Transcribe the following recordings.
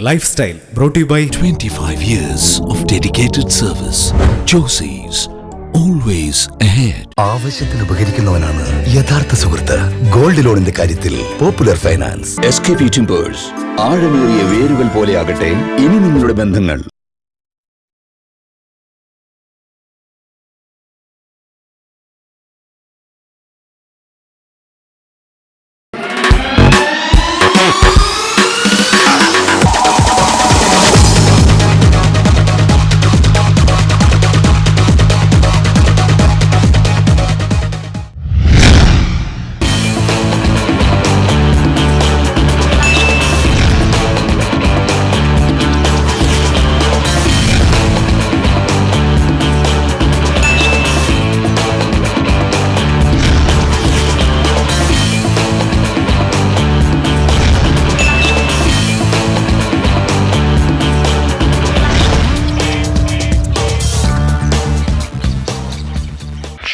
Lifestyle brought to you by 25 years of dedicated service. Josie's, always ahead. ആവശ്യത്തിന് ഉപകരിക്കുന്നവനാണ് യഥാർത്ഥ സുഹൃത്ത്. Gold ലോണിന്റെ കാര്യത്തിൽ പോപ്പുലർ ഫൈനാൻസ്. SKP Timbers, ആഴമേറിയ വേരുകൾ പോലെയാകട്ടെ ഇനി നിങ്ങളുടെ ബന്ധങ്ങൾ.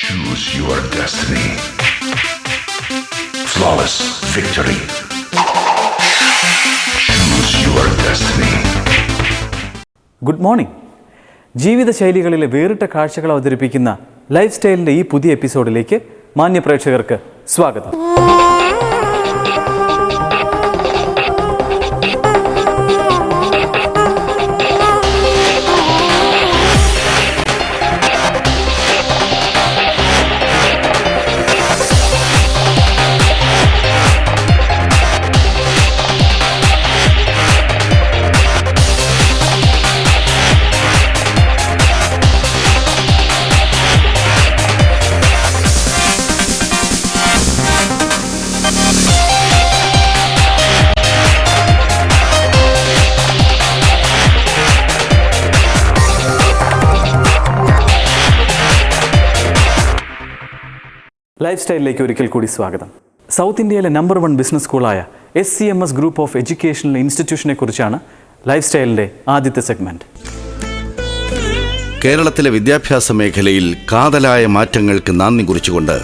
Choose your destiny. Flawless victory. Choose your destiny. Good morning. ജീവിതശൈലികളിലെ വേറിട്ട കാഴ്ചകൾ അവതരിപ്പിക്കുന്ന ലൈഫ് സ്റ്റൈലിൻ്റെ ഈ പുതിയ എപ്പിസോഡിലേക്ക് മാന്യ പ്രേക്ഷകർക്ക് സ്വാഗതം. ലൈഫ് സ്റ്റൈലിലേക്ക് ഒരിക്കൽ കൂടി സ്വാഗതം. സൗത്ത് ഇന്ത്യയിലെ നമ്പർ 1 ബിസിനസ് സ്കൂളായ SCMS ഗ്രൂപ്പ് ഓഫ് എഡ്യൂക്കേഷണൽ ഇൻസ്റ്റിറ്റ്യൂഷനെ കുറിച്ചാണ് ലൈഫ് സ്റ്റൈലിൻ്റെ ആദ്യത്തെ സെഗ്മെൻറ്റ്. കേരളത്തിലെ വിദ്യാഭ്യാസ മേഖലയിൽ കാതലായ മാറ്റങ്ങൾക്ക് നാന്ദി കുറിച്ചുകൊണ്ട്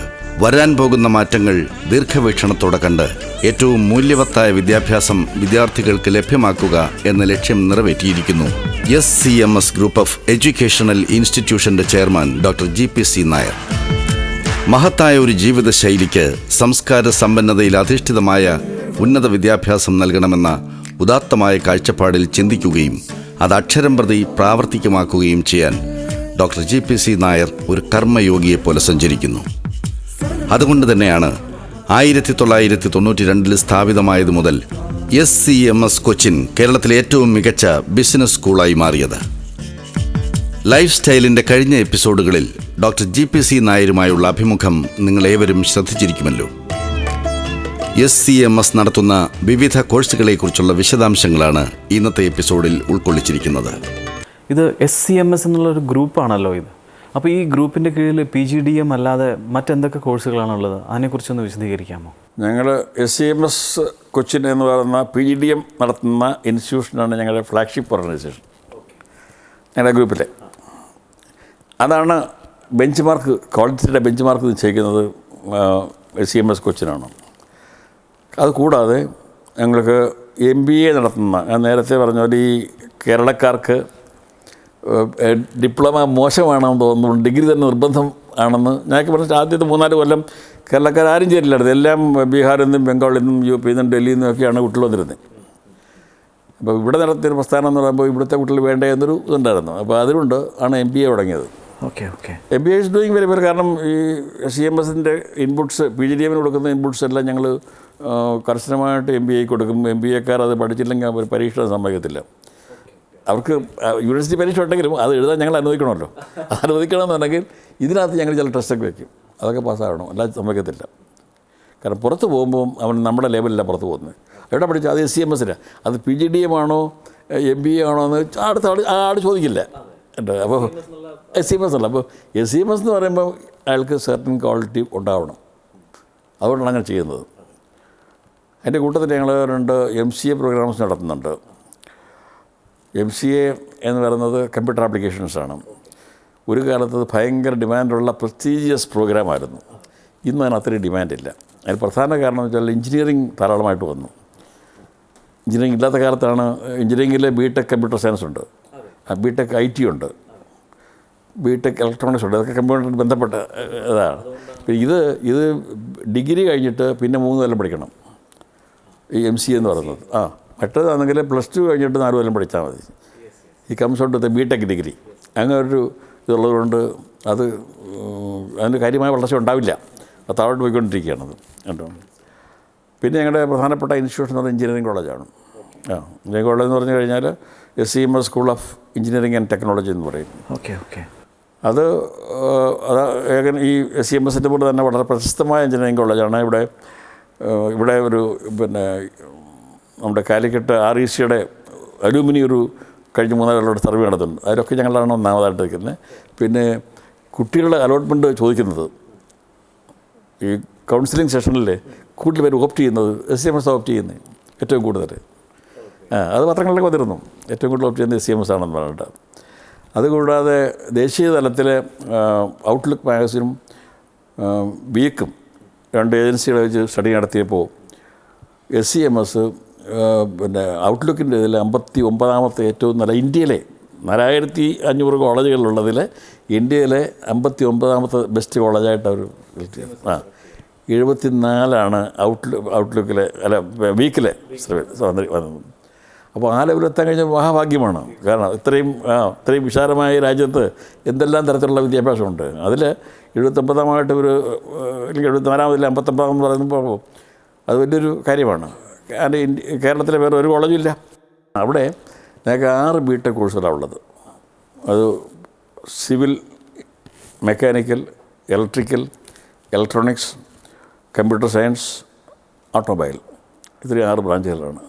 വരാൻ പോകുന്ന മാറ്റങ്ങൾ ദീർഘവീക്ഷണത്തോടെ കണ്ട് ഏറ്റവും മൂല്യവത്തായ വിദ്യാഭ്യാസം വിദ്യാർത്ഥികൾക്ക് ലഭ്യമാക്കുക എന്ന ലക്ഷ്യം നിറവേറ്റിയിരിക്കുന്നു SCMS ഗ്രൂപ്പ് ഓഫ് എഡ്യൂക്കേഷണൽ ഇൻസ്റ്റിറ്റ്യൂഷന്റെ ചെയർമാൻ ഡോക്ടർ GPC നായർ. മഹത്തായ ഒരു ജീവിതശൈലിക്ക് സംസ്കാര സമ്പന്നതയിൽ അധിഷ്ഠിതമായ ഉന്നത വിദ്യാഭ്യാസം നൽകണമെന്ന ഉദാത്തമായ കാഴ്ചപ്പാടിൽ ചിന്തിക്കുകയും അത് അക്ഷരം പ്രതി പ്രാവർത്തികമാക്കുകയും ചെയ്യാൻ ഡോക്ടർ GPC നായർ ഒരു കർമ്മയോഗിയെപ്പോലെ സഞ്ചരിക്കുന്നു. അതുകൊണ്ട് തന്നെയാണ് 1992 സ്ഥാപിതമായതു മുതൽ SCMS കൊച്ചിൻ കേരളത്തിലെ ഏറ്റവും മികച്ച ബിസിനസ് സ്കൂളായി മാറിയത്. ലൈഫ് സ്റ്റൈലിൻ്റെ കഴിഞ്ഞ എപ്പിസോഡുകളിൽ ഡോക്ടർ GPC നായരുമായുള്ള അഭിമുഖം നിങ്ങളേവരും ശ്രദ്ധിച്ചിരിക്കുമല്ലോ. SCMS നടത്തുന്ന വിവിധ കോഴ്സുകളെക്കുറിച്ചുള്ള വിശദാംശങ്ങളാണ് ഇന്നത്തെ എപ്പിസോഡിൽ ഉൾക്കൊള്ളിച്ചിരിക്കുന്നത്. ഇത് SCMS എന്നുള്ളൊരു ഗ്രൂപ്പാണല്ലോ ഇത്. അപ്പോൾ ഈ ഗ്രൂപ്പിൻ്റെ കീഴിൽ PGDM അല്ലാതെ മറ്റെന്തൊക്കെ കോഴ്സുകളാണുള്ളത്? അതിനെക്കുറിച്ചൊന്ന് വിശദീകരിക്കാമോ? ഞങ്ങൾ SCMS കൊച്ചിൻ എന്ന് പറയുന്ന PGDM നടത്തുന്ന ഇൻസ്റ്റിറ്റ്യൂഷനാണ് ഞങ്ങളുടെ ഫ്ലാഗ്ഷിപ്പ് ഓർഗനൈസേഷൻ. ഞങ്ങളുടെ ഗ്രൂപ്പിലെ അതാണ് ബെഞ്ച് മാർക്ക്, ക്വാളിറ്റിയുടെ ബെഞ്ച് മാർക്ക് നിശ്ചയിക്കുന്നത് SCMS കൊച്ചിനാണ്. അതുകൂടാതെ ഞങ്ങൾക്ക് MBA നടത്തുന്ന, ഞാൻ നേരത്തെ പറഞ്ഞ പോലെ ഈ കേരളക്കാർക്ക് ഡിപ്ലോമ മോശമാണെന്ന് തോന്നുന്നു, ഡിഗ്രി തന്നെ നിർബന്ധം ആണെന്ന് ഞങ്ങൾക്ക് പറഞ്ഞിട്ട് ആദ്യത്തെ 3-4 കൊല്ലം കേരളക്കാരും ചേരില്ലായിരുന്നു. എല്ലാം ബീഹാറിൽ നിന്നും ബംഗാളിൽ നിന്നും UP നിന്നും ഡൽഹിയിൽ നിന്നൊക്കെയാണ് കുട്ടികൾ വന്നിരുന്നത്. അപ്പോൾ ഇവിടെ നടത്തിയൊരു പ്രസ്ഥാനം എന്ന് പറയുമ്പോൾ ഇവിടുത്തെ കുട്ടികൾ വേണ്ടേ എന്നൊരു ഇതുണ്ടായിരുന്നു. അപ്പോൾ അതുകൊണ്ട് ആണ് MBA തുടങ്ങിയത്. MBA is doing very well. കാരണം ഈ SCMSൻ്റെ ഇൻപുട്സ്, PGDM കൊടുക്കുന്ന ഇൻപുട്സ് എല്ലാം ഞങ്ങൾ കർശനമായിട്ട് MBA കൊടുക്കും. MBAക്കാർ അത് പഠിച്ചില്ലെങ്കിൽ അവർ പരീക്ഷ സമ്മതിക്കത്തില്ല. അവർക്ക് യൂണിവേഴ്സിറ്റി പരീക്ഷ ഉണ്ടെങ്കിലും അത് എഴുതാൻ ഞങ്ങൾ അനുവദിക്കണമല്ലോ. അനുവദിക്കണമെന്നുണ്ടെങ്കിൽ ഇതിനകത്ത് ഞങ്ങൾ ചില ടെസ്റ്റൊക്കെ വയ്ക്കും, അതൊക്കെ പാസ്സാകണം, അല്ലാതെ സമ്മതിക്കത്തില്ല. കാരണം പുറത്ത് പോകുമ്പോൾ അവൻ നമ്മുടെ ലെവലിലാണ് പുറത്ത് പോകുന്നത്. എവിടെ പഠിച്ചാൽ അത് SCMSലാണ്, അത് PGDM ആണോ MBA ആണോ എന്ന് അടുത്ത ആൾ ചോദിക്കില്ല. അപ്പോൾ SCMS അല്ല. അപ്പോൾ SCMS എന്ന് പറയുമ്പോൾ അയാൾക്ക് സെർട്ടൻ ക്വാളിറ്റി ഉണ്ടാവണം. അതുകൊണ്ടാണ് അങ്ങനെ ചെയ്യുന്നത്. അതിൻ്റെ കൂട്ടത്തിൽ ഞങ്ങൾ 2 MCA പ്രോഗ്രാംസ് നടത്തുന്നുണ്ട്. MCA എന്ന് പറയുന്നത് കമ്പ്യൂട്ടർ ആപ്ലിക്കേഷൻസാണ്. ഒരു കാലത്ത് ഭയങ്കര ഡിമാൻഡുള്ള പ്രസ്റ്റീജിയസ് പ്രോഗ്രാമായിരുന്നു. ഇന്ന് അതിന് അത്രയും ഡിമാൻഡില്ല. അതിന് പ്രധാന കാരണം എന്ന് വെച്ചാൽ എഞ്ചിനീയറിംഗ് ധാരാളമായിട്ട് വന്നു. എഞ്ചിനീയറിംഗ് ഇല്ലാത്ത കാലത്താണ് എഞ്ചിനീയറിംഗിൽ ബി.ടെക് കമ്പ്യൂട്ടർ സയൻസ് ഉണ്ട്, ബി.ടെക് IT ഉണ്ട്, ബി.ടെക് ഇലക്ട്രോണിക്സ് ഉണ്ട്. അതൊക്കെ കമ്പ്യൂട്ടറിന് ബന്ധപ്പെട്ട ഇതാണ്. ഇത് ഡിഗ്രി കഴിഞ്ഞിട്ട് പിന്നെ 3 കൊല്ലം പഠിക്കണം, ഈ MCA എന്ന് പറയുന്നത്. മറ്റേതാണെങ്കിൽ +2 കഴിഞ്ഞിട്ട് 4 കൊല്ലം പഠിച്ചാൽ മതി. ഈ കംസ് ഔട്ട് വിത്ത് ബി.ടെക് ഡിഗ്രി. അങ്ങനെ ഒരു ഇതുള്ളതുകൊണ്ട് അതിന് കാര്യമായ വളർച്ച ഉണ്ടാവില്ല, അത് താഴോട്ട് പോയിക്കൊണ്ടിരിക്കുകയാണത് കേട്ടോ. പിന്നെ ഞങ്ങളുടെ പ്രധാനപ്പെട്ട ഇൻസ്റ്റിറ്റ്യൂഷൻ എന്ന് പറഞ്ഞാൽ എഞ്ചിനീയറിംഗ് കോളേജാണ്. എഞ്ചിനീയറിംഗ് കോളേജ് എന്ന് പറഞ്ഞു കഴിഞ്ഞാൽ SCMS school of engineering and technology എന്ന് പറയും. അത് ഈ SCMSൻ്റെ പോലെ തന്നെ വളരെ പ്രശസ്തമായ എഞ്ചിനീയറിംഗ് കോളേജാണ്. ഇവിടെ ഒരു നമ്മുടെ കാലിക്കറ്റ് RECയുടെ അലൂമിനി ഒരു കഴിഞ്ഞ 3-4 കൊല്ലം സർവേ നടത്തുന്നുണ്ട്. അതിലൊക്കെ ഞങ്ങളാണ് ഒന്നാമതായിട്ട് നിൽക്കുന്നത്. പിന്നെ കുട്ടികളുടെ അലോട്ട്മെൻറ്റ് ചോദിക്കുന്നത് ഈ കൗൺസിലിംഗ് സെഷനിൽ കൂടുതൽ പേര് ഓപ്റ്റ് ചെയ്യുന്നത് SCMS ഓപ്റ്റ് ചെയ്യുന്നത് ഏറ്റവും കൂടുതൽ. അത് പത്രങ്ങളിലൊക്കെ വന്നിരുന്നു, ഏറ്റവും കൂടുതൽ ഓപ്റ്റ് ചെയ്യുന്നത് SCMS ആണെന്ന് പറഞ്ഞിട്ട്. അതുകൂടാതെ ദേശീയ തലത്തിൽ ഔട്ട്ലുക്ക് മാഗസിനും വീക്കും 2 ഏജൻസികളെ വെച്ച് സ്റ്റഡി നടത്തിയപ്പോൾ SCMS ഔട്ട്ലുക്കിൻ്റെ ഇതിൽ 59ാമത്തെ ഏറ്റവും നല്ല ഇന്ത്യയിലെ 4500 കോളേജുകളുള്ളതിൽ ഇന്ത്യയിലെ 59ാമത്തെ ബെസ്റ്റ് കോളേജായിട്ട് അവർ 74 ഔട്ട്ലുക്കിലെ വീക്കിലെ വന്നത്. അപ്പോൾ ആ ലെവലെത്താൻ കഴിഞ്ഞ മഹാഭാഗ്യമാണ്. കാരണം ഇത്രയും വിശാലമായ രാജ്യത്ത് എന്തെല്ലാം തരത്തിലുള്ള വിദ്യാഭ്യാസമുണ്ട്. അതിൽ 79ാമായിട്ട് അല്ലെങ്കിൽ 74-ൽ 59 പറയുമ്പോൾ അത് വലിയൊരു കാര്യമാണ്. കാരണം കേരളത്തിലെ വേറെ ഒരു കോളേജും ഇല്ല. അവിടെ ഞങ്ങൾക്ക് 6 ബി.ടെക് കോഴ്സുകളാണ് ഉള്ളത്. അത് civil, mechanical, electrical, electronics, computer science, automobile, ഇത്രയും 6 ബ്രാഞ്ചുകളാണ്.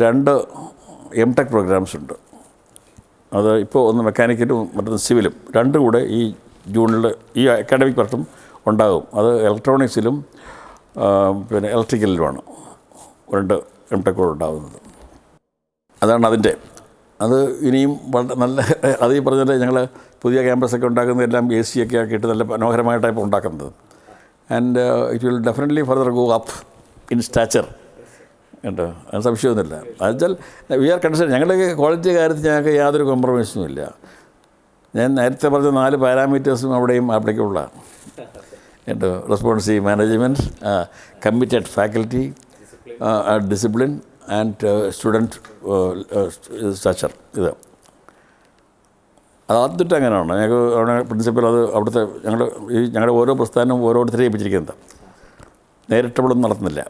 2 M.Tech പ്രോഗ്രാംസ് ഉണ്ട്. അത് ഇപ്പോൾ ഒന്ന് മെക്കാനിക്കലും മറ്റൊന്ന് സിവിലും, 2 കൂടെ ഈ ജൂണിൽ ഈ അക്കാഡമിക് വർഷം ഉണ്ടാകും. അത് ഇലക്ട്രോണിക്സിലും പിന്നെ ഇലക്ട്രിക്കലിലുമാണ് 2 M.Tech ഉണ്ടാകുന്നത്. അതാണ് അതിൻ്റെ. അത് ഇനിയും വളരെ നല്ല, അത് ഈ പറഞ്ഞാൽ ഞങ്ങൾ പുതിയ ക്യാമ്പസൊക്കെ ഉണ്ടാക്കുന്നതെല്ലാം AC ഒക്കെ ആക്കിയിട്ട് നല്ല മനോഹരമായിട്ടാണ് ഇപ്പോൾ ഉണ്ടാക്കുന്നത്. And it will definitely further go up in stature കേട്ടോ, അത് സംശയമൊന്നുമില്ല. എന്നുവെച്ചാൽ വി ആർ കൺസേൺ, ഞങ്ങളുടെ ക്വാളിറ്റി കാര്യത്തിൽ ഞങ്ങൾക്ക് യാതൊരു കോംപ്രമൈസും ഇല്ല. ഞാൻ നേരത്തെ പറഞ്ഞ 4 പാരാമീറ്റേഴ്സും അവിടെയും ആപ്ലിക്കബിളാണ് കേട്ടോ. Responsive management, committed faculty, discipline and student structure. ഇത് ആദ്യമായിട്ട് അങ്ങനെയാണ് ഞങ്ങൾക്ക് അവിടെ പ്രിൻസിപ്പൽ. അത് അവിടുത്തെ ഞങ്ങളുടെ ഓരോ പ്രസ്ഥാനവും ഓരോരുത്തരെയും ഏൽപ്പിച്ചിരിക്കുന്നത്. നേരിട്ടവളൊന്നും നടത്തുന്നില്ല,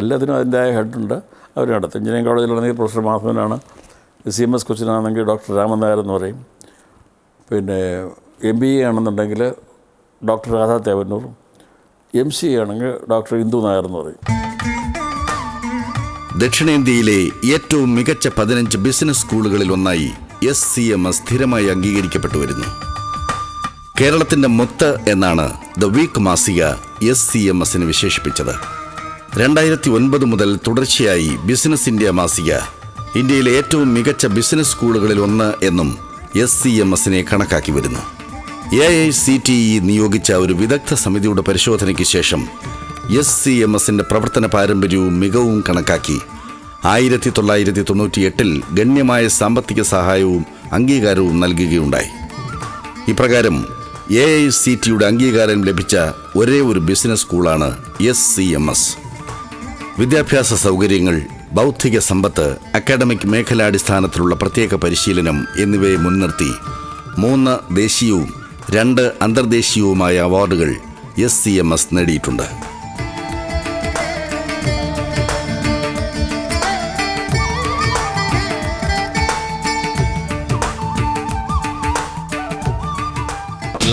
എല്ലാത്തിനും അതിൻ്റെതായ ഹെഡുണ്ട്, അവർ നടത്തും. എഞ്ചിനീയറിംഗ് കോളേജിലാണെങ്കിൽ പ്രൊഫസർ മാധവനാണ്, SCMS കൊച്ചിനാണെങ്കിൽ ഡോക്ടർ രാമൻ നായർ എന്ന് പറയും. പിന്നെ MBA ആണെന്നുണ്ടെങ്കിൽ ഡോക്ടർ രാധാ തേവന്നൂർ, MCA ആണെങ്കിൽ ഡോക്ടർ ഇന്ദു നായർ എന്ന് പറയും. ദക്ഷിണേന്ത്യയിലെ ഏറ്റവും മികച്ച 15 ബിസിനസ് സ്കൂളുകളിൽ ഒന്നായി SCMS സ്ഥിരമായി അംഗീകരിക്കപ്പെട്ടു വരുന്നു. കേരളത്തിൻ്റെ മുത്ത് എന്നാണ് ദ വീക്ക് മാസിക SCMSനെ വിശേഷിപ്പിച്ചത്. 2009 മുതൽ തുടർച്ചയായി ബിസിനസ് ഇന്ത്യ മാസിക ഇന്ത്യയിലെ ഏറ്റവും മികച്ച ബിസിനസ് സ്കൂളുകളിൽ ഒന്ന് എന്നും SCMSനെ കണക്കാക്കി വരുന്നു. AICTE നിയോഗിച്ച ഒരു വിദഗ്ധ സമിതിയുടെ പരിശോധനയ്ക്ക് ശേഷം SCMSന്റെ പ്രവർത്തന പാരമ്പര്യവും മികവും കണക്കാക്കി 1998 ഗണ്യമായ സാമ്പത്തിക സഹായവും അംഗീകാരവും നൽകുകയുണ്ടായി. ഇപ്രകാരം AICTEയുടെ അംഗീകാരം ലഭിച്ച ഒരേ ഒരു ബിസിനസ് സ്കൂളാണ് SCMS. വിദ്യാഭ്യാസ സൗകര്യങ്ങൾ, ബൗദ്ധിക സമ്പത്ത്, അക്കാഡമിക് മേഖലാടിസ്ഥാനത്തിലുള്ള പ്രത്യേക പരിശീലനം എന്നിവയെ മുൻനിർത്തി 3 ദേശീയവും 2 അന്തർദേശീയവുമായ അവാർഡുകൾ SCMS നേടിയിട്ടുണ്ട്.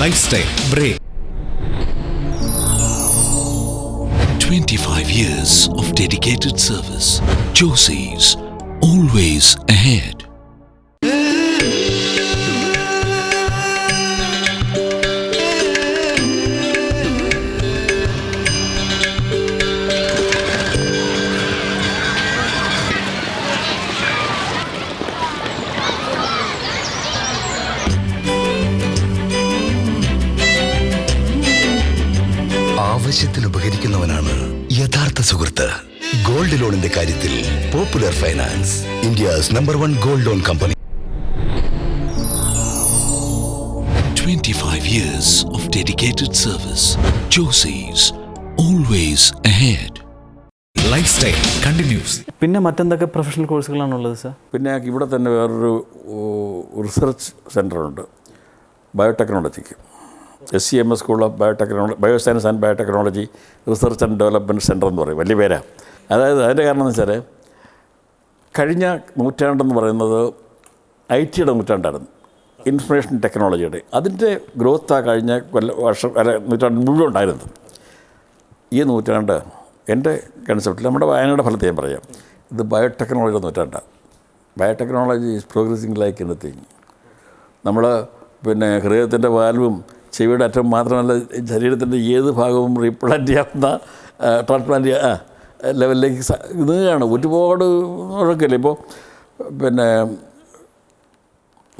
Lifestyle break. 25 years of dedicated service. Josie's, always ahead. ആവശ്യത്തിന് ഉപകരിക്കുന്നവനാണ് യഥാർത്ഥ സുഹൃത്ത്. ഗോൾഡ് ലോണിന്റെ കാര്യത്തിൽ popular finance, India's #1 gold loan company. 25 years of dedicated service. Josie's, always ahead. Lifestyle continues. പിന്നെ മറ്റെന്തൊക്കെ പ്രൊഫഷണൽ കോഴ്സുകളാണുള്ളത് സാർ? പിന്നെ ഇവിടെ തന്നെ വേറൊരു റിസർച്ച് സെൻ്ററുണ്ട് ബയോടെക്നോളജിക്ക്. SCMS school of biotechnology, bioscience and biotechnology research and development centre എന്ന് പറയും. വലിയ പേരാണ്. അതായത് അതിൻ്റെ കാരണം എന്ന് വെച്ചാൽ കഴിഞ്ഞ നൂറ്റാണ്ടെന്ന് പറയുന്നത് IT-യുടെ നൂറ്റാണ്ടായിരുന്നു, ഇൻഫർമേഷൻ ടെക്നോളജിയുടെ. അതിൻ്റെ ഗ്രോത്താണ് കഴിഞ്ഞ നൂറ്റാണ്ട് മുഴുവൻ ഉണ്ടായിരുന്നത്. ഈ നൂറ്റാണ്ട് എൻ്റെ കൺസെപ്റ്റിൽ നമ്മുടെ വായനയുടെ ഫലത്തെ ഞാൻ പറയാം, ഇത് ബയോടെക്നോളജിയുടെ നൂറ്റാണ്ടാണ്. Biotechnology is progressing like anything. നമ്മൾ പിന്നെ ഹൃദയത്തിൻ്റെ വാൽവും ചെവിയുടെ അറ്റം മാത്രമല്ല, ശരീരത്തിൻ്റെ ഏത് ഭാഗവും റീപ്ലാന്റ് ചെയ്യാവുന്ന ട്രാൻസ്പ്ലാന്റ് ലെവലിലേക്ക് ഇതാണ്. ഒരുപാട് മുഴക്കില്ല. ഇപ്പോൾ പിന്നെ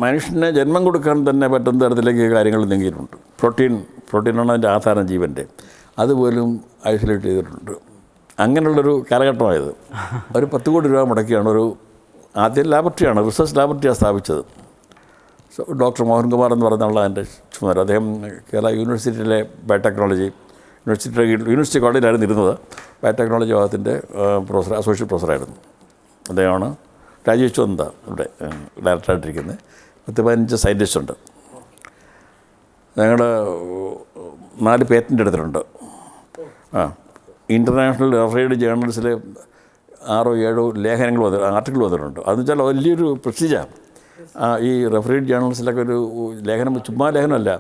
മനുഷ്യനെ ജന്മം കൊടുക്കാൻ തന്നെ പറ്റുന്ന തരത്തിലേക്ക് കാര്യങ്ങൾ നീങ്ങിയിട്ടുണ്ട്. പ്രോട്ടീനാണ് അതിൻ്റെ ആധാരം ജീവൻ്റെ, അതുപോലും ഐസൊലേറ്റ് ചെയ്തിട്ടുണ്ട്. അങ്ങനെയുള്ളൊരു കാലഘട്ടമായത്. ഒരു 10 കോടി രൂപ മുടക്കിയാണ് ആദ്യം ലാബറട്ടറിയാണ്, റിസർച്ച് ലാബറട്ടറിയാണ് സ്ഥാപിച്ചത്. ഡോക്ടർ മോഹൻകുമാർ എന്ന് പറഞ്ഞുള്ള എൻ്റെ ചുമതല. അദ്ദേഹം കേരള യൂണിവേഴ്സിറ്റിയിലെ ബയോടെക്നോളജി യൂണിവേഴ്സിറ്റി കോളേജിലായിരുന്നു ഇരുന്നത്. ബയോടെക്നോളജി വിഭാഗത്തിൻ്റെ പ്രൊഫസർ, അസോസിയേറ്റ് പ്രൊഫസറായിരുന്നു. അദ്ദേഹമാണ് രാജീവ് ചന്ദ ഇവിടെ ഡയറക്ടറായിട്ടിരിക്കുന്നത്. 10-15 സയൻറ്റിസ്റ്റ് ഉണ്ട്. ഞങ്ങളുടെ 4 പേറ്റൻ്റ് എടുത്തിട്ടുണ്ട്. ഇൻ്റർനാഷണൽ റെഫറേഡ് ജേർണൽസിൽ 6-7 ലേഖനങ്ങൾ ആർട്ടിക്കിൾ വന്നിട്ടുണ്ട്. അതെന്ന് വെച്ചാൽ വലിയൊരു പ്രസ്റ്റീജാണ്. ഈ റെഫറേഡ് ജേർണൽസിലൊക്കെ ഒരു ലേഖനം ചുമ്മാ ലേഖനമല്ല,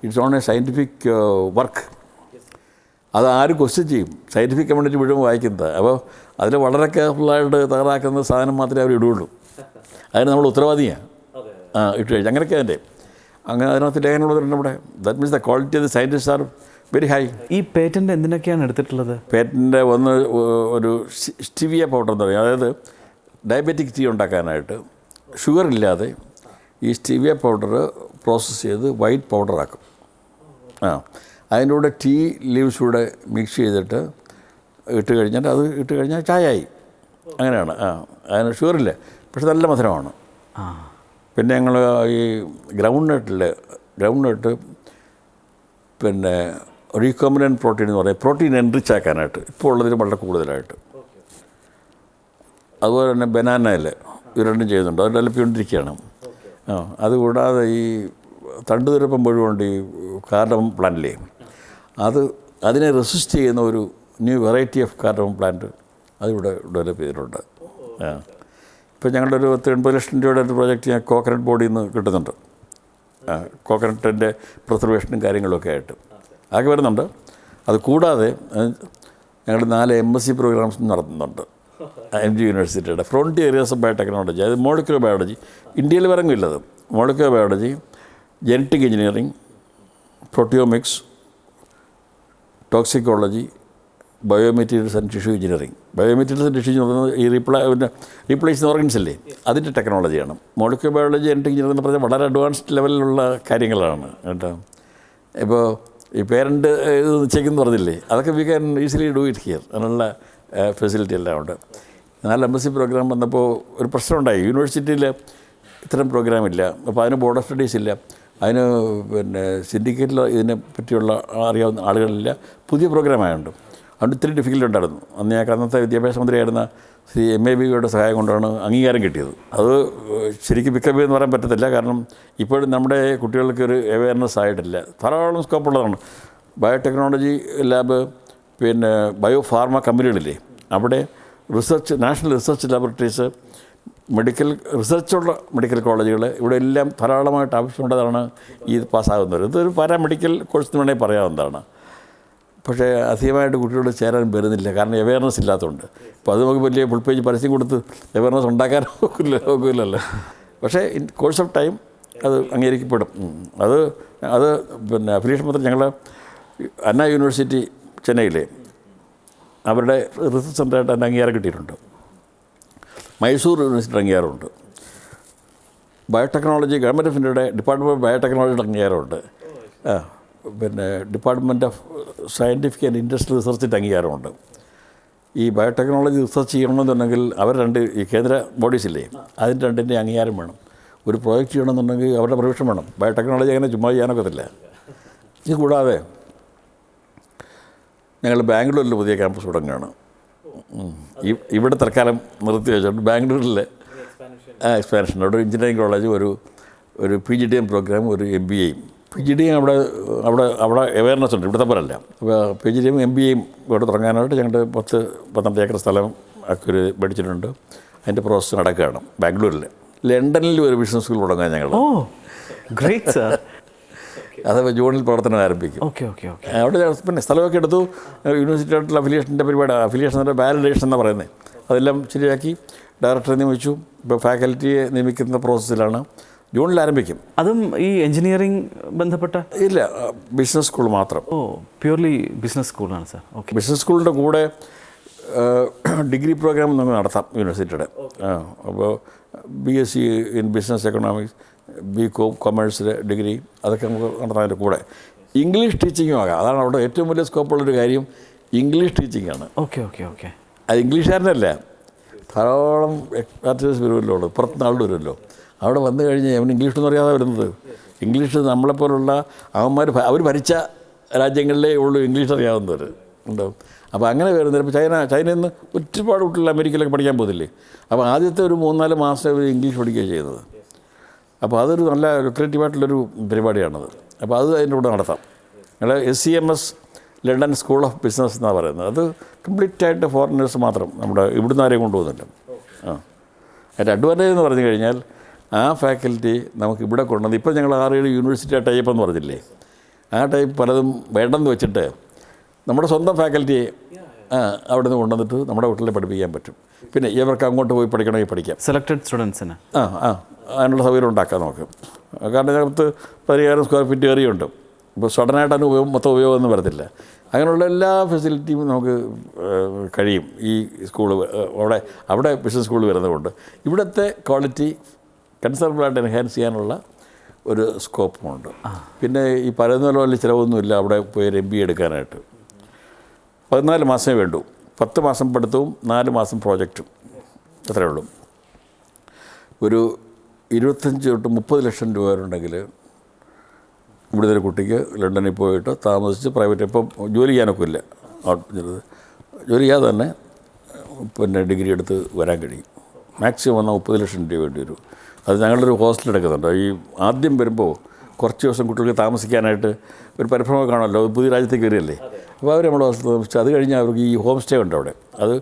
it's on a scientific work. അത് ആരും ക്വസ്റ്റ്യൻ ചെയ്യും, സയൻറ്റിഫിക് കമ്മ്യൂണിറ്റി മുഴുവൻ വായിക്കുന്നത്. അപ്പോൾ അതിൽ വളരെ കെയർഫുള്ളായിട്ട് തയ്യാറാക്കുന്ന സാധനം മാത്രമേ അവർ ഇടുകയുള്ളൂ. അതിന് നമ്മൾ ഉത്തരവാദിയാണ് ഇട്ട് കഴിഞ്ഞാൽ. അങ്ങനെയൊക്കെ അതിൻ്റെ അതിനകത്ത് ലേഖനങ്ങൾ വന്നിട്ടുണ്ട് ഇവിടെ. That means the quality of the scientist are very high. ഈ പേറ്റൻ്റ് എന്തിനൊക്കെയാണ് എടുത്തിട്ടുള്ളത്? പേറ്റൻ്റ് ഒരു സ്റ്റിവിയ പൗഡർ എന്ന് പറയും. അതായത് ഡയബറ്റിക് ടീ ഉണ്ടാക്കാനായിട്ട് ഷുഗർ ഇല്ലാതെ ഈ സ്റ്റിവിയ പൗഡർ പ്രോസസ്സ് ചെയ്ത് വൈറ്റ് പൗഡറാക്കും. അതിൻ്റെ കൂടെ ടീ ലീവ്സ് കൂടെ മിക്സ് ചെയ്തിട്ട് ഇട്ട് കഴിഞ്ഞാൽ ചായയായി. അങ്ങനെയാണ്. അതിന് ഷുഗറില്ല, പക്ഷെ നല്ല മധുരമാണ്. പിന്നെ ഞങ്ങൾ ഈ ഗ്രൗണ്ട് നട്ട് പിന്നെ റീകോമിനൻ്റ് പ്രോട്ടീൻ എന്ന് പറയും, പ്രോട്ടീൻ എൻറിച്ച് ആക്കാനായിട്ട് ഇപ്പോൾ ഉള്ളതിന് വളരെ കൂടുതലായിട്ട്. അതുപോലെ തന്നെ ബനാനയിൽ ഇത് രണ്ടും ചെയ്യുന്നുണ്ട്, അത് ഡെവലപ്പ് ചെയ്തുകൊണ്ടിരിക്കുകയാണ്. അതുകൂടാതെ ഈ തണ്ടുതുരപ്പം മുഴുവൻ ഈ കാർഡമം പ്ലാന്റിലേ അതിനെ റെസിസ്റ്റ് ചെയ്യുന്ന ഒരു new variety of cardamom plant അതിവിടെ ഡെവലപ്പ് ചെയ്തിട്ടുണ്ട്. ഇപ്പോൾ ഞങ്ങളുടെ ഒരു 80 ലക്ഷം രൂപയുടെ ഒരു പ്രോജക്റ്റ് ഞാൻ കോക്കനട്ട് ബോഡിയിൽ നിന്ന് കിട്ടുന്നുണ്ട്. കോക്കനട്ടിൻ്റെ പ്രിസർവേഷനും കാര്യങ്ങളൊക്കെ ആയിട്ട് അതൊക്കെ വരുന്നുണ്ട്. അത് കൂടാതെ ഞങ്ങൾ 4 MSc പ്രോഗ്രാംസ് നടത്തുന്നുണ്ട് MG യൂണിവേഴ്സിറ്റിയുടെ. ഫ്രോണ്ടിയർ ഏരിയാസ് ഓഫ് ബയോടെക്നോളജി, അത് മോളിക്കുലർ ബയോളജി. ഇന്ത്യയിൽ വരങ്ങില്ലത്. Molecular biology, genetic engineering, proteomics, toxicology, biomaterials and tissue engineering. Biomaterials and tissue എന്ന് പറയുന്നത് ഈ റീപ്ലേസ് ഓർഗൻസ് അല്ലേ, അതിൻ്റെ ടെക്നോളജിയാണ്. മോളിക്കുലർ ബയോളജി, ജനറ്റിക് എഞ്ചിനീയറിംഗ് എന്ന് പറഞ്ഞാൽ വളരെ അഡ്വാൻസ്ഡ് ലെവലിലുള്ള കാര്യങ്ങളാണ് കേട്ടോ. ഇപ്പോൾ ഈ പേരൻ്റ് ഇത് നിശ്ചയിക്കുന്നു പറഞ്ഞില്ലേ, അതൊക്കെ we can easily do it here. അതിനുള്ള ഫെസിലിറ്റി എല്ലാം ഉണ്ട്. 4 MSc പ്രോഗ്രാം വന്നപ്പോൾ ഒരു പ്രശ്നമുണ്ടായി. യൂണിവേഴ്സിറ്റിയിൽ ഇത്തരം പ്രോഗ്രാമില്ല, അപ്പോൾ അതിന് ബോർഡ് ഓഫ് സ്റ്റഡീസ് ഇല്ല, അതിന് പിന്നെ സിൻഡിക്കേറ്റിൽ ഇതിനെ പറ്റിയുള്ള അറിയാവുന്ന ആളുകളില്ല. പുതിയ പ്രോഗ്രാമായുണ്ട്, അതുകൊണ്ട് ഇത്തിരി ഡിഫിക്കൽട്ട് ഉണ്ടായിരുന്നു. അന്ന് ഞാൻ അന്നത്തെ വിദ്യാഭ്യാസ മന്ത്രിയായിരുന്ന ശ്രീ MABയുടെ സഹായം കൊണ്ടാണ് അംഗീകാരം കിട്ടിയത്. അത് ശരിക്കും പിക്കപ്പ് എന്ന് പറയാൻ പറ്റത്തില്ല, കാരണം ഇപ്പോഴും നമ്മുടെ കുട്ടികൾക്ക് ഒരു അവയർനെസ് ആയിട്ടില്ല. ധാരാളം സ്കോപ്പുള്ളതാണ്. ബയോടെക്നോളജി ലാബ്, പിന്നെ ബയോ ഫാർമ കമ്പനികളില്ലേ, അവിടെ നാഷണൽ റിസർച്ച് ലാബറട്ടറീസ്, റിസർച്ചുള്ള മെഡിക്കൽ കോളേജുകൾ, ഇവിടെ എല്ലാം ധാരാളമായിട്ട് ആവശ്യമുള്ളതാണ് ഈ പാസ്സാകുന്നവർ. ഇതൊരു പാരാമെഡിക്കൽ കോഴ്സ് എന്ന് വേണമെങ്കിൽ പറയാവുന്നതാണ്. പക്ഷേ അധികമായിട്ട് കുട്ടികൾ ചേരാൻ വരുന്നില്ല, കാരണം അവയർനെസ് ഇല്ലാത്തതുകൊണ്ട്. അപ്പോൾ അത് നമുക്ക് വലിയ ഫുൾ പേജ് പരസ്യം കൊടുത്ത് അവയർനെസ് ഉണ്ടാക്കാൻ നോക്കില്ലല്ലോ. പക്ഷേ ഇൻ കോഴ്സ് ഓഫ് ടൈം അത് അംഗീകരിക്കപ്പെടും. അത് പിന്നെ അഫിലിയേഷൻ പത്രം ഞങ്ങൾ അണ്ണാ യൂണിവേഴ്സിറ്റി ചെന്നൈയിലെ അവരുടെ റിസർച്ച് സെൻ്ററായിട്ട് അതിൻ്റെ അംഗീകാരം കിട്ടിയിട്ടുണ്ട്. മൈസൂർ യൂണിവേഴ്സിറ്റിയുടെ അംഗീകാരമുണ്ട്. ബയോടെക്നോളജി ഗവൺമെൻറ് ഓഫ് ഇന്ത്യയുടെ ഡിപ്പാർട്ട്മെൻറ്റ് ഓഫ് ബയോടെക്നോളജിയുടെ അംഗീകാരമുണ്ട്. പിന്നെ department of scientific and industrial റിസർച്ചിൻ്റെ അംഗീകാരമുണ്ട്. ഈ ബയോടെക്നോളജി റിസർച്ച് ചെയ്യണമെന്നുണ്ടെങ്കിൽ അവർ രണ്ട് ഈ കേന്ദ്ര ബോഡീസില്ലേ അതിൻ്റെ രണ്ടിൻ്റെ അംഗീകാരം വേണം. ഒരു പ്രോജക്റ്റ് ചെയ്യണമെന്നുണ്ടെങ്കിൽ അവരുടെ പെർമിഷൻ വേണം. ബയോടെക്നോളജി അങ്ങനെ ചുമ്മാ ചെയ്യാനൊക്കത്തില്ല. ഇത് കൂടാതെ ഞങ്ങൾ ബാംഗ്ലൂരിൽ പുതിയ ക്യാമ്പസ് തുടങ്ങുകയാണ്. ഇവിടെ തൽക്കാലം നിർത്തി വെച്ചിട്ടുണ്ട്. ബാംഗ്ലൂരിൽ എക്സ്പാൻഷൻ അവിടെ ഒരു എഞ്ചിനീയറിംഗ് കോളേജ്, ഒരു PGDM പ്രോഗ്രാം, ഒരു MBAയും. PGDM അവിടെ അവയർനെസ് ഉണ്ട്, ഇവിടുത്തെ പോലല്ല. അപ്പോൾ PGDM MBAയും ഇവിടെ തുടങ്ങാനായിട്ട് ഞങ്ങളുടെ 10-12 ഏക്കർ സ്ഥലം ഒക്കെ മേടിച്ചിട്ടുണ്ട്. അതിൻ്റെ പ്രോസസ്സ് നടക്കുകയാണ് ബാംഗ്ലൂരിൽ. ലണ്ടനിൽ ഒരു ബിസിനസ് സ്കൂൾ തുടങ്ങാൻ ഞങ്ങൾ. Great sir. അത് ജൂണിൽ പ്രവർത്തനം ആരംഭിക്കും. അവിടെ പിന്നെ സ്ഥലമൊക്കെ എടുത്തു. യൂണിവേഴ്സിറ്റിയായിട്ടുള്ള അഫിലിയേഷൻ്റെ പരിപാടി, അഫിലിയേഷൻ്റെ വാലിഡേഷൻ എന്നാണ് പറയുന്നത്. അതെല്ലാം ശരിയാക്കി ഡയറക്ടറെ നിയമിച്ചു. ഇപ്പോൾ ഫാക്കൽറ്റിയെ നിയമിക്കുന്ന പ്രോസസ്സിലാണ്. ജൂണിൽ ആരംഭിക്കും. അതും ഈ എഞ്ചിനീയറിംഗ് ബന്ധപ്പെട്ട? ഇല്ല, ബിസിനസ് സ്കൂൾ മാത്രം. പ്യൂർലി ബിസിനസ് സ്കൂളാണ് സാർ. ബിസിനസ് സ്കൂളിൻ്റെ കൂടെ ഡിഗ്രി പ്രോഗ്രാം നമുക്ക് നടത്താം യൂണിവേഴ്സിറ്റിയുടെ. അപ്പോൾ BSc in business economics, BCom കൊമേഴ്സിൽ ഡിഗ്രി, അതൊക്കെ നമുക്ക് നടത്താതിൻ്റെ കൂടെ ഇംഗ്ലീഷ് ടീച്ചിങ്ങും ആകാം. അതാണ് അവിടെ ഏറ്റവും വലിയ സ്കോപ്പുള്ളൊരു കാര്യം. ഇംഗ്ലീഷ് ടീച്ചിങ്ങാണ്. അത് ഇംഗ്ലീഷുകാരനല്ല, ധാരാളം ആർട്ടിസ്റ്റ് വരുമല്ലോ, പുറത്തുനിന്ന് ആളുടെ വരുമല്ലോ. അവിടെ വന്നു കഴിഞ്ഞ് അവൻ ഇംഗ്ലീഷൊന്നും അറിയാതെ വരുന്നത്. ഇംഗ്ലീഷ് നമ്മളെപ്പോലുള്ള അവർ ഭരിച്ച രാജ്യങ്ങളിലേ ഉള്ളൂ ഇംഗ്ലീഷ് അറിയാവുന്നവർ ഉണ്ടാവും. അപ്പോൾ അങ്ങനെ വരുന്നത് ഇപ്പോൾ ചൈനയിൽ നിന്ന് ഒരുപാട് കുട്ടികൾ അമേരിക്കയിലൊക്കെ പഠിക്കാൻ പോകുന്നില്ലേ. അപ്പോൾ ആദ്യത്തെ ഒരു 3-4 മാസം അവർ ഇംഗ്ലീഷ് പഠിക്കുകയാണ് ചെയ്യുന്നത്. അപ്പോൾ അതൊരു നല്ല ലുക്രേറ്റീവായിട്ടുള്ളൊരു പരിപാടിയാണത്. അപ്പോൾ അത് അതിൻ്റെ കൂടെ നടത്താം. ഞങ്ങൾ SCMS London school of business എന്നാണ് പറയുന്നത്. അത് കംപ്ലീറ്റായിട്ട് ഫോറിനേഴ്സ് മാത്രം, നമ്മുടെ ഇവിടുന്ന് ആരെയും കൊണ്ടുപോകുന്നില്ല. അതിൻ്റെ അഡ്വാൻറ്റേജ് എന്ന് പറഞ്ഞു കഴിഞ്ഞാൽ ആ ഫാക്കൽറ്റി നമുക്ക് ഇവിടെ കൊണ്ടുവന്ന്, ഇപ്പോൾ ഞങ്ങൾ 6-7 യൂണിവേഴ്സിറ്റി ടൈപ്പ് എന്ന് പറഞ്ഞില്ലേ, ആ ടൈപ്പ് പലതും വേണ്ടെന്ന് വെച്ചിട്ട് നമ്മുടെ സ്വന്തം ഫാക്കൽറ്റിയെ അവിടെ നിന്ന് കൊണ്ടുവന്നിട്ട് നമ്മുടെ വീട്ടിൽ പഠിപ്പിക്കാൻ പറ്റും. പിന്നെ ഇവർക്ക് അങ്ങോട്ട് പോയി പഠിക്കണമെങ്കിൽ പഠിക്കാം. സെലക്ടഡ് സ്റ്റുഡൻസിന് അതിനുള്ള സൗകര്യം ഉണ്ടാക്കാൻ നോക്കും. കാരണം ഞങ്ങൾക്ക് 10,000 സ്ക്വയർ ഫീറ്റ് ഏറിയുണ്ട്. ഇപ്പോൾ സഡനായിട്ട് അതിന് മൊത്തം ഉപയോഗം ഒന്നും വരത്തില്ല. അങ്ങനെയുള്ള എല്ലാ ഫെസിലിറ്റിയും നമുക്ക് കഴിയും ഈ സ്കൂള് അവിടെ ബിസിനസ് സ്കൂൾ വരുന്നതുകൊണ്ട്. ഇവിടുത്തെ ക്വാളിറ്റി കൺസർവബിളായിട്ട് എൻഹാൻസ് ചെയ്യാനുള്ള ഒരു സ്കോപ്പുമുണ്ട്. പിന്നെ ഈ പറയുന്ന പോലെ ചിലവൊന്നുമില്ല അവിടെ പോയി ഒരു MBA എടുക്കാനായിട്ട്. 14 മാസമേ വേണ്ടൂ. 10 മാസം പഠിത്തവും 4 മാസം പ്രോജക്റ്റും, അത്രയേ ഉള്ളൂ. ഒരു 25-30 ലക്ഷം രൂപ ഉണ്ടെങ്കിൽ ഇവിടുത്തെ ഒരു കുട്ടിക്ക് ലണ്ടനിൽ പോയിട്ട് താമസിച്ച് പ്രൈവറ്റ്, ഇപ്പം ജോലി ചെയ്യാനൊക്കെ ഇല്ല, ജോലി ചെയ്യാതെ തന്നെ പിന്നെ ഡിഗ്രി എടുത്ത് വരാൻ കഴിയും. മാക്സിമം വന്നാൽ 30 ലക്ഷം രൂപ വേണ്ടി വരും. അത് ഞങ്ങളൊരു ഹോസ്റ്റൽ എടുക്കുന്നുണ്ട്. ഈ ആദ്യം വരുമ്പോൾ കുറച്ച് ദിവസം കുട്ടികൾക്ക് താമസിക്കാനായിട്ട് ഒരു പരിഭ്രമം കാണുമല്ലോ, പുതിയ രാജ്യത്തേക്ക് വരികയല്ലേ. അപ്പോൾ അവർ നമ്മൾ ഹോസ്റ്റൽ താമസിച്ചു. അത് കഴിഞ്ഞ് അവർക്ക് ഈ ഹോം സ്റ്റേ ഉണ്ട് അവിടെ. അത്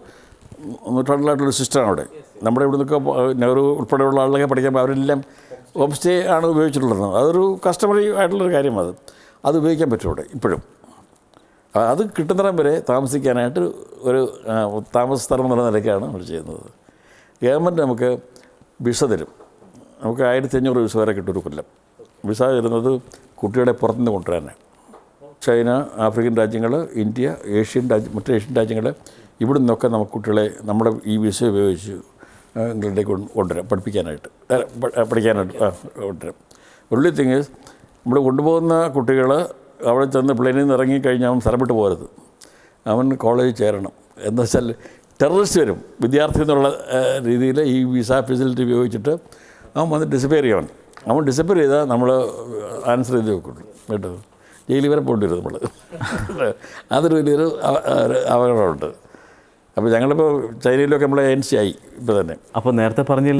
നൂറ്റാണ്ടിലായിട്ടുള്ളൊരു സിസ്റ്റമാണ് അവിടെ. നമ്മുടെ ഇവിടെ നിന്നൊക്കെ നെഹ്റു ഉൾപ്പെടെയുള്ള ആളുകളൊക്കെ പഠിക്കുമ്പോൾ അവരെല്ലാം ഹോം സ്റ്റേ ആണ് ഉപയോഗിച്ചിട്ടുള്ളത്. അതൊരു കസ്റ്റമറി ആയിട്ടുള്ളൊരു കാര്യം. അത് ഉപയോഗിക്കാൻ പറ്റും ഇവിടെ ഇപ്പോഴും. അത് കിട്ടുന്നിടം വരെ താമസിക്കാനായിട്ട് ഒരു താമസ സ്ഥലം എന്നുള്ള നിലയ്ക്കാണ് നമ്മൾ ചെയ്യുന്നത്. ഗവൺമെൻറ് നമുക്ക് വിസ തരും. നമുക്ക് 1500 വിസ വരെ കിട്ടും ഒരു കൊല്ലം. വിസ തരുന്നത് കുട്ടികളെ പുറത്തുനിന്ന് കൊണ്ടുവരാനാണ്. ചൈന, ആഫ്രിക്കൻ രാജ്യങ്ങൾ, ഇന്ത്യ, മറ്റ് ഏഷ്യൻ രാജ്യങ്ങൾ, ഇവിടെ നിന്നൊക്കെ നമുക്ക് കുട്ടികളെ നമ്മുടെ ഈ വിസ ഉപയോഗിച്ച് ഇംഗ്ലണ്ടിലേക്ക് കൊണ്ടുവരാം, പഠിക്കാനായിട്ട് കൊണ്ടുവരാം. ഒൺലി തിങ് ഈസ് നമ്മൾ കൊണ്ടുപോകുന്ന കുട്ടികൾ അവിടെ ചെന്ന് പ്ലെയിനിൽ നിന്ന് ഇറങ്ങിക്കഴിഞ്ഞാൽ അവൻ സ്ഥലം വിട്ട് പോകരുത്. അവൻ കോളേജിൽ ചേരണം. എന്താ വെച്ചാൽ ടെററിസ്റ്റ് വരും. വിദ്യാർത്ഥി എന്നുള്ള രീതിയിൽ ഈ വിസ ഫെസിലിറ്റി ഉപയോഗിച്ചിട്ട് അവൻ വന്ന് ഡിസപ്പിയർ ചെയ്യണം. അവൻ ഡിസപ്പിയർ ചെയ്താൽ നമ്മൾ ആൻസർ ചെയ്ത് വെക്കുള്ളൂ കേട്ടോ. ജയിലിൽ വരെ പോകേണ്ടി വരും നമ്മൾ. അതൊരു വലിയൊരു അപകടമുണ്ട്. അപ്പോൾ ഞങ്ങളിപ്പോൾ ചൈനയിലൊക്കെ നമ്മളെ ANC ആയി ഇപ്പോൾ തന്നെ. അപ്പോൾ നേരത്തെ പറഞ്ഞതിൽ